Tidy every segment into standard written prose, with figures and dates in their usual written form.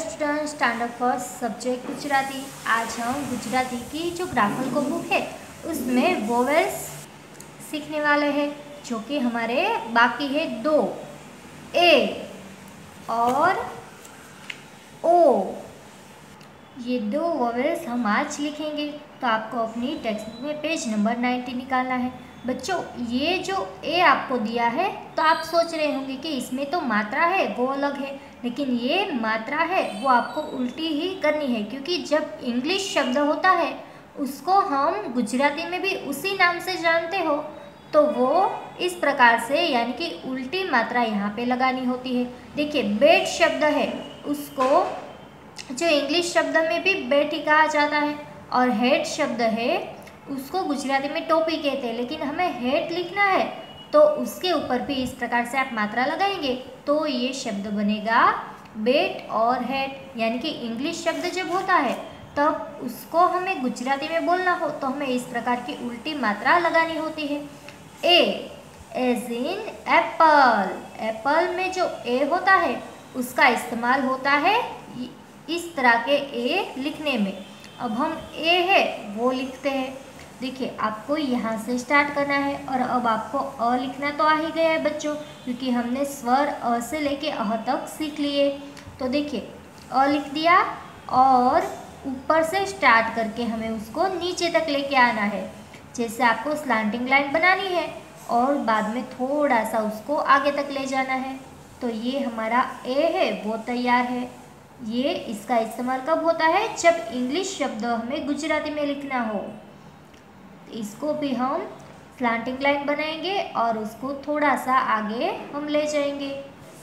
Student, standard first subject Gujarati. आज हम गुजराती की जो ग्राफर को बुक है उसमें वोवेल्स सीखने वाले हैं, जो कि हमारे बाकी है दो, ए और ओ। ये दो वोवेल्स हम आज लिखेंगे। तो आपको अपनी टेक्स्ट बुक में पेज नंबर 90 निकालना है। बच्चों, ये जो ए आपको दिया है तो आप सोच रहे होंगे कि इसमें तो मात्रा है वो अलग है, लेकिन ये मात्रा है वो आपको उल्टी ही करनी है, क्योंकि जब इंग्लिश शब्द होता है उसको हम गुजराती में भी उसी नाम से जानते हो, तो वो इस प्रकार से यानी कि उल्टी मात्रा यहाँ पे लगानी होती है। देखिए, बेट शब्द है उसको जो इंग्लिश शब्द में भी बेट ही कहा जाता है, और हेड शब्द है उसको गुजराती में टोपी कहते हैं, लेकिन हमें हेड लिखना है तो उसके ऊपर भी इस प्रकार से आप मात्रा लगाएंगे तो ये शब्द बनेगा बेट और हेड। यानी कि इंग्लिश शब्द जब होता है तब उसको हमें गुजराती में बोलना हो तो हमें इस प्रकार की उल्टी मात्रा लगानी होती है। ए एज इन एप्पल। एप्पल में जो ए होता है उसका इस्तेमाल होता है इस तरह के ए लिखने में। अब हम ए है वो लिखते हैं। देखिए, आपको यहाँ से स्टार्ट करना है और अब आपको अ लिखना तो आ ही गया है बच्चों, क्योंकि हमने स्वर अ से लेके अह तक सीख लिए। तो देखिए, अ लिख दिया और ऊपर से स्टार्ट करके हमें उसको नीचे तक लेके आना है। जैसे आपको स्लांटिंग लाइन बनानी है और बाद में थोड़ा सा उसको आगे तक ले जाना है। तो ये हमारा ए है वो तैयार है। ये इसका इस्तेमाल कब होता है? जब इंग्लिश शब्द हमें गुजराती में लिखना हो। इसको भी हम स्लांटिंग लाइन बनाएंगे और उसको थोड़ा सा आगे हम ले जाएंगे,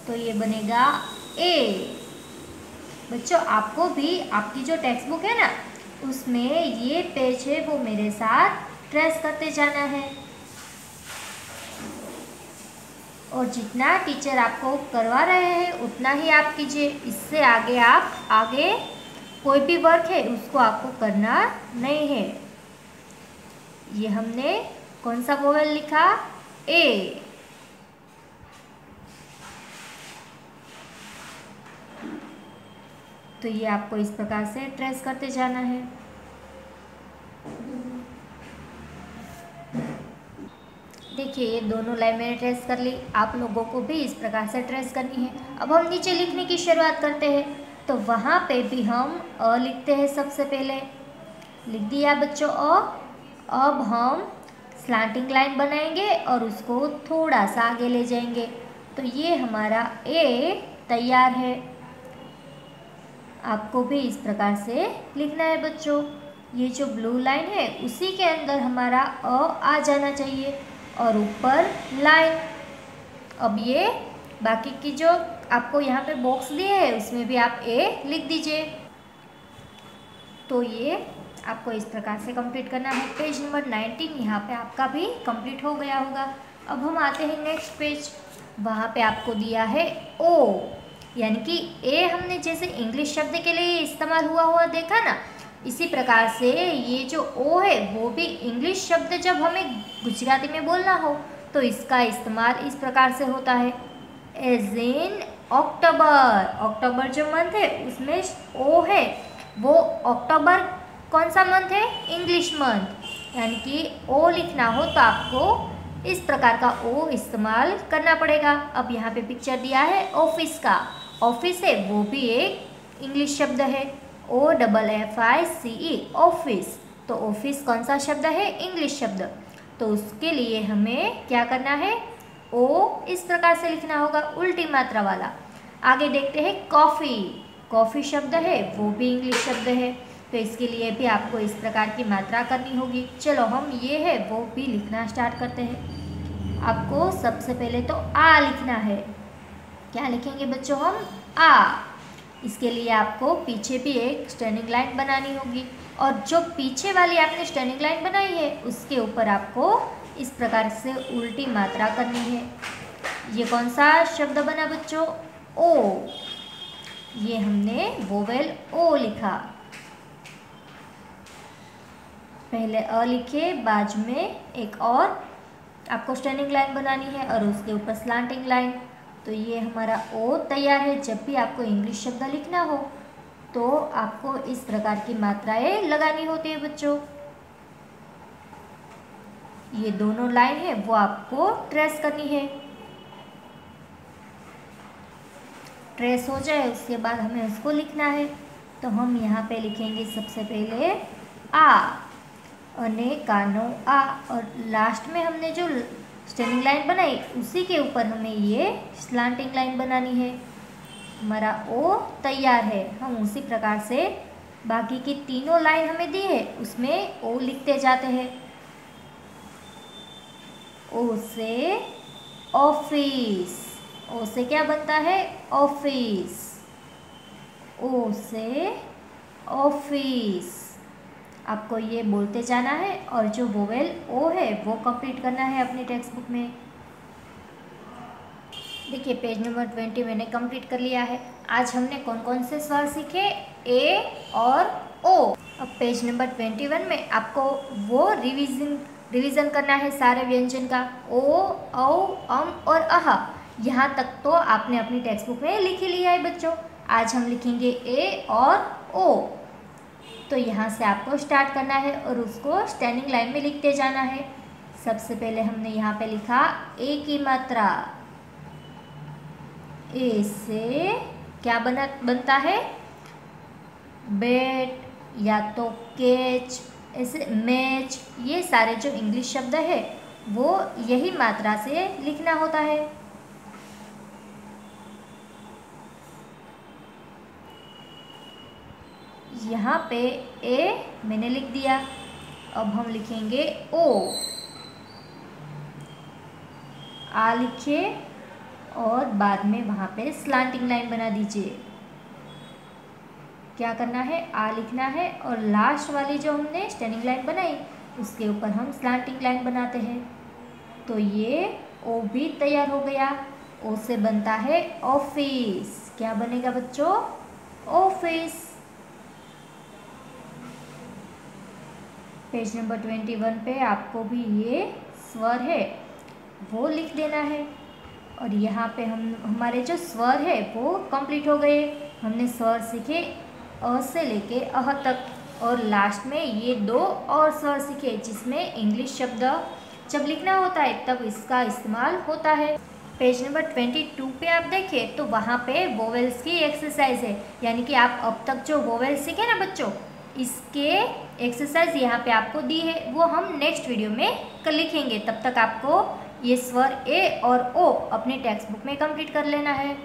तो ये बनेगा ए। बच्चों, आपको भी आपकी जो टेक्स्ट बुक है ना उसमें ये पेज है वो मेरे साथ ट्रेस करते जाना है, और जितना टीचर आपको करवा रहे हैं उतना ही आप कीजिए। इससे आगे आप कोई भी वर्क है उसको आपको करना नहीं है। ये हमने कौन सा वोवेल लिखा? ए। तो ये आपको इस प्रकार से ट्रेस करते जाना है। देखिए, ये दोनों लाइन मैंने ट्रेस कर ली। आप लोगों को भी इस प्रकार से ट्रेस करनी है। अब हम नीचे लिखने की शुरुआत करते हैं। तो वहाँ पे भी हम अ लिखते हैं। सबसे पहले लिख दिया बच्चों अ। अब हम स्लांटिंग लाइन बनाएंगे और उसको थोड़ा सा आगे ले जाएंगे। तो ये हमारा ए तैयार है। आपको भी इस प्रकार से लिखना है बच्चों। ये जो ब्लू लाइन है उसी के अंदर हमारा अ आ जाना चाहिए और ऊपर लाइन। अब ये बाकी की जो आपको यहाँ पे बॉक्स दिए है उसमें भी आप ए लिख दीजिए। तो ये आपको इस प्रकार से कंप्लीट करना है। पेज नंबर 19 यहाँ पे आपका भी कंप्लीट हो गया होगा। अब हम आते हैं नेक्स्ट पेज। वहाँ पे आपको दिया है ओ, यानी कि ए हमने जैसे इंग्लिश शब्द के लिए इस्तेमाल हुआ देखा ना, इसी प्रकार से ये जो ओ है वो भी इंग्लिश शब्द जब हमें गुजराती में बोलना हो तो इसका इस्तेमाल इस प्रकार से होता है। एज इन अक्टूबर। अक्टूबर जो मंथ है उसमें ओ है वो अक्टूबर कौन सा मंथ है? English month. यानी कि ओ लिखना हो तो आपको इस प्रकार का ओ इस्तेमाल करना पड़ेगा। अब यहाँ पे पिक्चर दिया है ऑफिस का। ऑफिस है वो भी एक इंग्लिश शब्द है, OFFICE ऑफिस। तो ऑफिस कौन सा शब्द है? इंग्लिश शब्द। तो उसके लिए हमें क्या करना है? ओ इस प्रकार से लिखना होगा, उल्टी मात्रा वाला। आगे देखते हैं कॉफ़ी। कॉफ़ी शब्द है वो भी इंग्लिश शब्द है, तो इसके लिए भी आपको इस प्रकार की मात्रा करनी होगी। चलो हम ये है वो भी लिखना स्टार्ट करते हैं। आपको सबसे पहले तो आ लिखना है। क्या लिखेंगे बच्चों हम? आ। इसके लिए आपको पीछे भी एक स्टैंडिंग लाइन बनानी होगी, और जो पीछे वाली आपने स्टैंडिंग लाइन बनाई है उसके ऊपर आपको इस प्रकार से उल्टी मात्रा करनी है। ये कौन सा शब्द बना बच्चों? ओ। ये हमने वोवेल ओ लिखा। पहले अ लिखे, बाजू में एक और आपको स्टैंडिंग लाइन बनानी है और उसके ऊपर स्लांटिंग लाइन। तो ये हमारा ओ तैयार है। जब भी आपको इंग्लिश शब्द लिखना हो तो आपको इस प्रकार की मात्राएं लगानी होती है बच्चों। ये दोनों लाइन है वो आपको ट्रेस करनी है। ट्रेस हो जाए उसके बाद हमें उसको लिखना है। तो हम यहाँ पे लिखेंगे सबसे पहले आ, अने कानो आ, और लास्ट में हमने जो स्टैंडिंग लाइन बनाई उसी के ऊपर हमें ये स्लांटिंग लाइन बनानी है। हमारा ओ तैयार है। हम उसी प्रकार से बाकी की तीनों लाइन हमें दी है उसमें ओ लिखते जाते हैं। ओ से ऑफिस, ओ से क्या बनता है? ऑफिस। ओ से ऑफिस, आपको ये बोलते जाना है और जो वोवेल ओ है वो कंप्लीट करना है अपनी टेक्स्ट बुक में। देखिए पेज नंबर 20 मैंने कंप्लीट कर लिया है। आज हमने कौन कौन से स्वर सीखे? ए और ओ। अब पेज नंबर 21 में आपको वो रिवीजन करना है सारे व्यंजन का। ओ, औ, अम और अह। यहाँ तक तो आपने अपनी टेक्स्ट बुक में लिख ही लिया है बच्चों। आज हम लिखेंगे ए और ओ। तो यहाँ से आपको स्टार्ट करना है और उसको स्टैंडिंग लाइन में लिखते जाना है। सबसे पहले हमने यहाँ पे लिखा ए की मात्रा। ए से क्या बनता है? बैट या तो कैच, ऐसे मैच, ये सारे जो इंग्लिश शब्द है वो यही मात्रा से लिखना होता है। यहाँ पे ए मैंने लिख दिया। अब हम लिखेंगे ओ। आ लिखिए और बाद में वहाँ पे स्लांटिंग लाइन बना दीजिए। क्या करना है? आ लिखना है और लास्ट वाली जो हमने स्टैंडिंग लाइन बनाई उसके ऊपर हम स्लांटिंग लाइन बनाते हैं। तो ये ओ भी तैयार हो गया। ओ से बनता है ऑफिस। क्या बनेगा बच्चों? ऑफिस। पेज नंबर 21 पे आपको भी ये स्वर है वो लिख देना है। और यहाँ पे हमारे जो स्वर है वो कंप्लीट हो गए। हमने स्वर सीखे अ से लेके अह तक, और लास्ट में ये दो और स्वर सीखे जिसमें इंग्लिश शब्द जब लिखना होता है तब इसका इस्तेमाल होता है। पेज नंबर 22 पे आप देखें तो वहाँ पे वोवेल्स की एक्सरसाइज है, यानी कि आप अब तक जो वोवेल्स सीखे ना बच्चों, इसके एक्सरसाइज यहाँ पे आपको दी है, वो हम नेक्स्ट वीडियो में कर लिखेंगे। तब तक आपको ये स्वर ए और ओ अपने टेक्स्ट बुक में कंप्लीट कर लेना है।